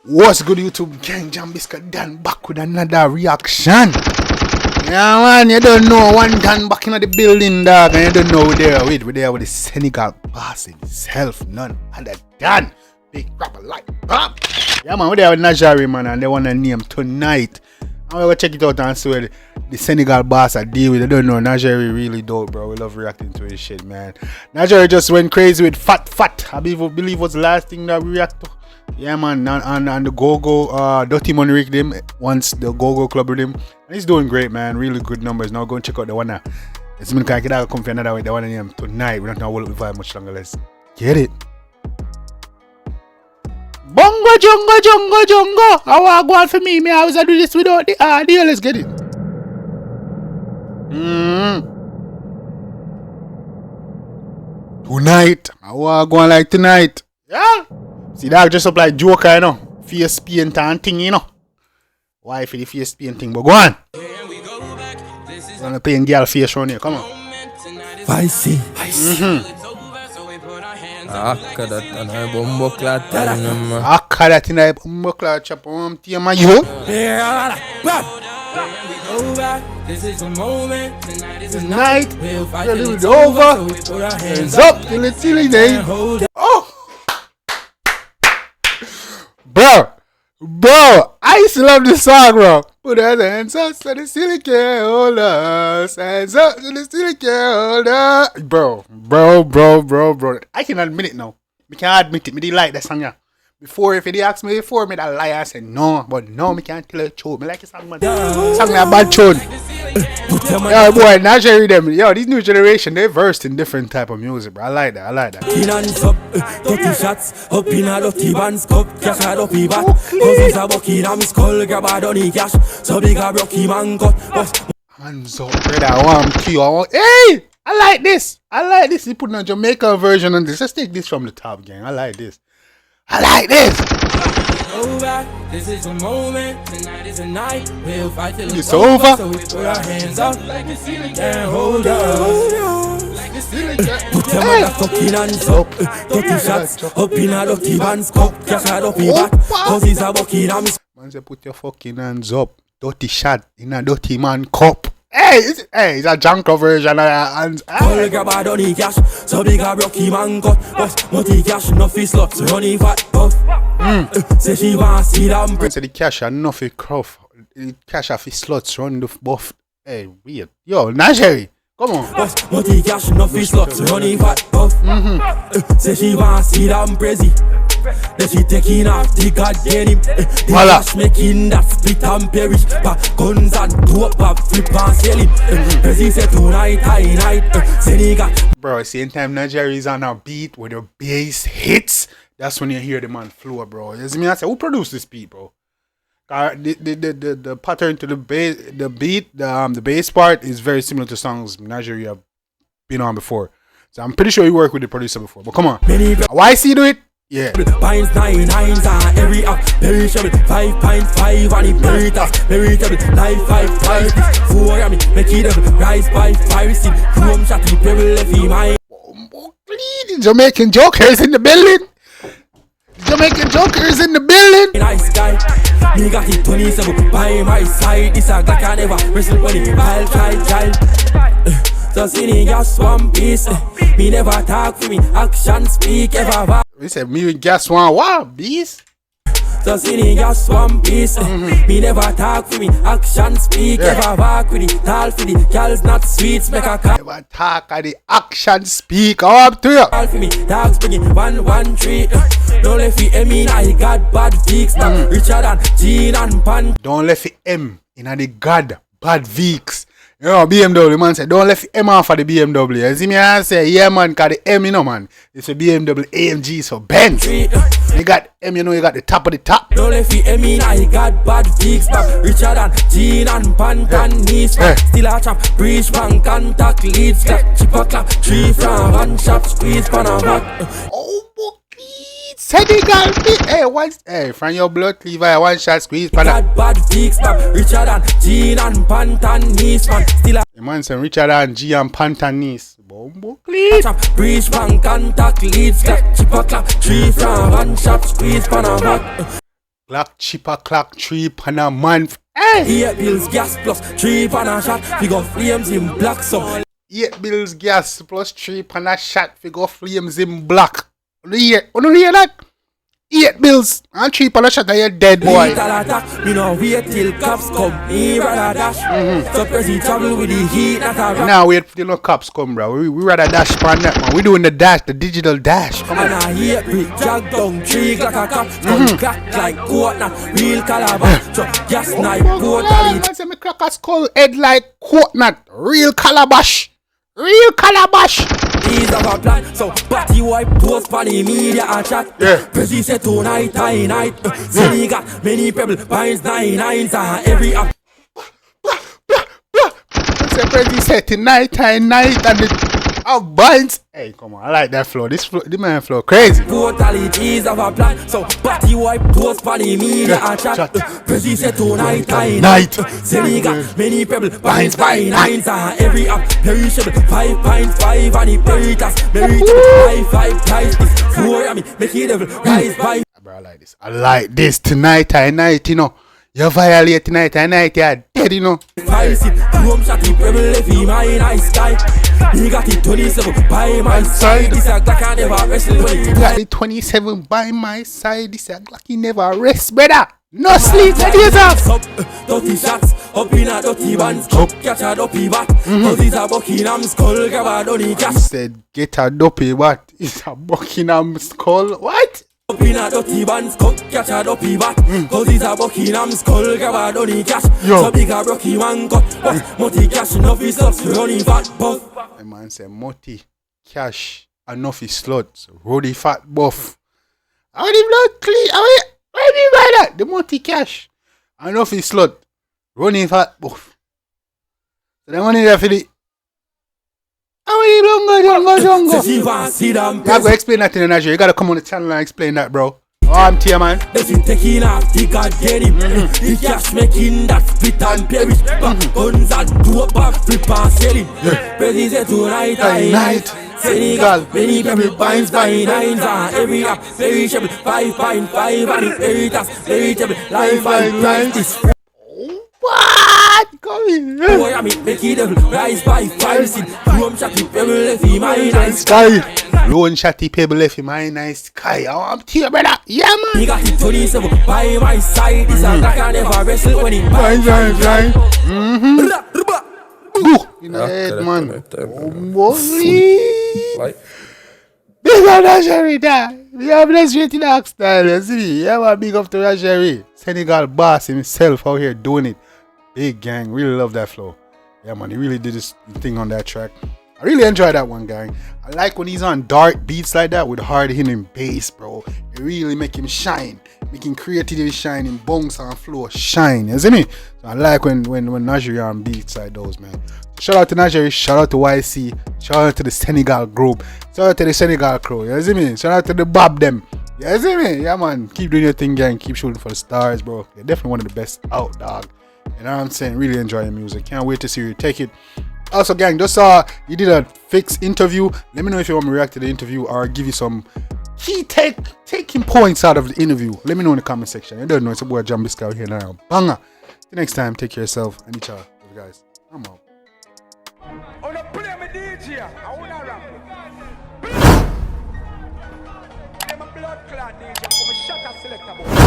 What's good, YouTube gang? Jambisco done back with another reaction. Yeah man, you don't know one done back in the building, dog, and you don't know we're there with the Senegal boss himself, none other than big rapper like Bob. Yeah man, we're there with Najeeriii, man, and they want to name tonight. I'm gonna check it out and see what the Senegal boss I deal with. I don't know, Najeeriii really dope, bro. We love reacting to his shit, man. Najeeriii just went crazy with Fat. I believe was the last thing that we react to. Yeah man, and the Go-Go Dirty Money rigged him once the Go-Go club with him, and he's doing great, man. Really good numbers. Now go and check out the one that it's been kind of come for another way, the one name tonight. We don't know what we vibe much longer. Let's get it. Bongo jongo. I want to go on for me. I was do this without the audio. Let's get it. Tonight. I want to go on like tonight. Yeah. See that dress up like Joker, you know. Face paint and thing, you know. Why for the face paint thing? But go on. I'm gonna paint girl face on here. Come on. Spicy. Akadat in a bumbo clat chop on tea my you. This is the moment. Tonight we'll fight till it's over. Hands up till it's silly day. Oh! Bro, I used to love this song, bro. Put our hands up so the silly can't hold us. Hands up so the silly can't hold us. Bro. I can admit it now. I can admit it. I didn't like that song, yeah. Before, if they asked me before, me that lie, I said no. But no, me can't tell the truth. I like the song, man. Song like a bad tune. Yo, boy, Najeeriii them. Yo, this new generation, they versed in different type of music, bro. I like that. Hands up, brother. I want to kill. Hey! I like this. He put on a Jamaican version on this. Let's take this from the top, gang. I like this. This is the moment. Tonight is the night. We'll fight till it's over. So we put our hands up like the ceiling can't hold us. Like the ceiling can't. Put your motherfucking hands up. 30 shots up in a dirty man's cup. Cash out up in back. Cause he's a bucket on me. Man say put your fucking hands up. 30 shot in a dirty man cup. Hey, it's a junker version of hands. All grab a donny cash. So big a brocky man cut. But multi cash enough is sluts. Running fat puff. Say she want see them. Say the cash enough for cruff. The cash off his sluts run the buff. Hey, weird. Yo, Najeeriii, come on. Multi cash enough is sluts. Running fat puff. Say she want see them crazy. Then she taking off the goddamn the cash making that split and perish. Back guns and dope up flip and selling. Crazy say tonight, high night. Senegal. Bro, same time Najeerii's on a beat where the bass hits. That's when you hear the man flow, bro. You see me? I say, who produced this beat, bro? The pattern to the beat, the bass part is very similar to songs Najeeriii have been on before. So I'm pretty sure you worked with the producer before. But come on, why see do it? Yeah. Pints 9 nines and every up. Very shabby 5.5 and it very tough. Very shabby life 5 4 and me make it up. Rise by 5 still. Chrome shotty pebble left in my. Jamaican jokers in the building. Nice guy. Me got it 27 by my side. This a Glock I never wrestle money. I'll try. So singing gas one piece. Me never talk for me. Action speak ever. We said me and gas one wow, beast. So singing gas one piece. Me never talk for me. Action speak ever walk with it. Tall for the girls not sweets. Make a call. Never talk at the action speak up to you. Call for me. Dogs bringing 113. Don't let me M in I got bad Vicks. Richard and Jean and Pan. Don't let me M in the God bad Vicks. You know, BMW, man said, don't let M off of the BMW. You see me, I say, yeah, man, cause the M, you know, man. It's a BMW AMG, so Benz. You got M, you know, you got the top of the top. Don't let me M in, I got bad Vicks back. Richard and Jean and Pantan knees back. Still a chop, breach, bank, contact, leads, clap, chipper, clap, 3 from 1 shot, squeeze, pan a back. Oh, Senegal, hey, from your blood Levi, 1 shot squeeze, pan a bad Vicks back. Richard and Jean and Pantan knees, man. Still a man said Richard and G and Pantan knees. Bombo clean. Breach, bank, contact, leads, clap, chipper, clap, 3 from 1 shot, squeeze, pan a back. Glock chipper clock 3 pan a month. Hey! 8 bills gas plus 3 pan a shot. We got flames in black so 8 bills gas plus 3 pan a shot. We got flames in black. You hear that? 8 bills and 3 pan a shot and you're dead, boy. Me no wait till cops come. Me rather dash. So Prezi travel with the heat not a rap. Now wait till no cops come, bro. We rather dash pan that, man. We doing the dash, the digital dash. Come on. And I hate brick, jag down, tree like a cop. Come crack like coconut, real calabash. So gas knife, totally. Man say me crack a skull head like coconut. Real calabash. Real calabash. These have a plan, so party wipe post for the media and chat. Prezi said tonight, night. So he got many pebble, pines, 9 and every app. Say Prezi said tonight, night and the binds. Hey, come on, I like that flow. The man flow crazy. Totally these have a plan, so party wipe post for the media and chat. Prezi said tonight, night. So he got many pebble, pines, 9 and every app. Perishable, 5.5 and the peritas. Meritable, 5 times this. 4 and me, make it devil, rise by. Bro, I like this. I like this tonight, night, you know. You violate tonight, night, you're dead, you know. 5 sit, room shotty, pebble, left in my nice sky. He got it 27 by my side. This a Glock I never wrestle when he got it 27 by my side. This a Glock he never rest, brother. No sleep, ladies up. 30 shots up in a dirty bands. Catch a dopey bat. Cause it's a Buckingham skull. Grab a donny cash. He said, get a dopey what? It's a Buckingham skull. What? Up in a dirty bands. Catch a dopey bat. Cause it's a Buckingham skull. Grab a donny cash. So big a rocky one cut. But multi cash enough is up. Running fat buff. My man said, multi cash enough is sluts. Roddy fat buff. How the blood clean? What do you mean by that? The multi cash enough is slut. Running fat buff. So the money there for the. How are you jungle? You have to explain that in Nigeria. You gotta come on the channel and explain that, bro. Oh, I'm Tia, man. They see taking off the god get him. The cash making that split and perish. Guns and dope and flip and sell him. Prezi said tonight, night. Senegal, many people binds by 9s and every app perishable 5.5 and it veritas veritable life and practice. What? Come in. Boy, I mean, make it devil rise by 5 sit. Room shotty pebble left in my nice sky. Lone shotty pebble left in my nice sky. Oh, I'm Tia, brother. Yeah, man. He got it 27 by my side. This a Glock I never wrestle when he binds. In the head, man. Oh, boy. Big up Najeeriii, da. We have blessed with in Ox style, you see. Yeah, man, big up to Najeeriii. Senegal boss himself out here doing it. Big gang, really love that flow. Yeah, man, he really did this thing on that track. I really enjoy that one, gang. I like when he's on dark beats like that with hard hitting bass, bro. It really make him shine. Making creativity shine, in bongs and flow shine, you see me? So I like when Najeeriii on beats like those, man. Shout out to Najeeriii, shout out to YC, shout out to the Senegal group, shout out to the Senegal crew, you see me? Shout out to the Bob them, you see me? Yeah, man, keep doing your thing, gang, keep shooting for the stars, bro. You're definitely one of the best out, dog. You know what I'm saying? Really enjoy your music. Can't wait to see you take it. Also, gang, just you did a fixed interview. Let me know if you want me to react to the interview or give you some key taking points out of the interview. Let me know in the comment section. You don't know, it's a boy Jambisco out here now. Banger. Till next time, take care of yourself and each other. Love you guys. I'm out. I'm a blood clot DJ. I'm a shot selector.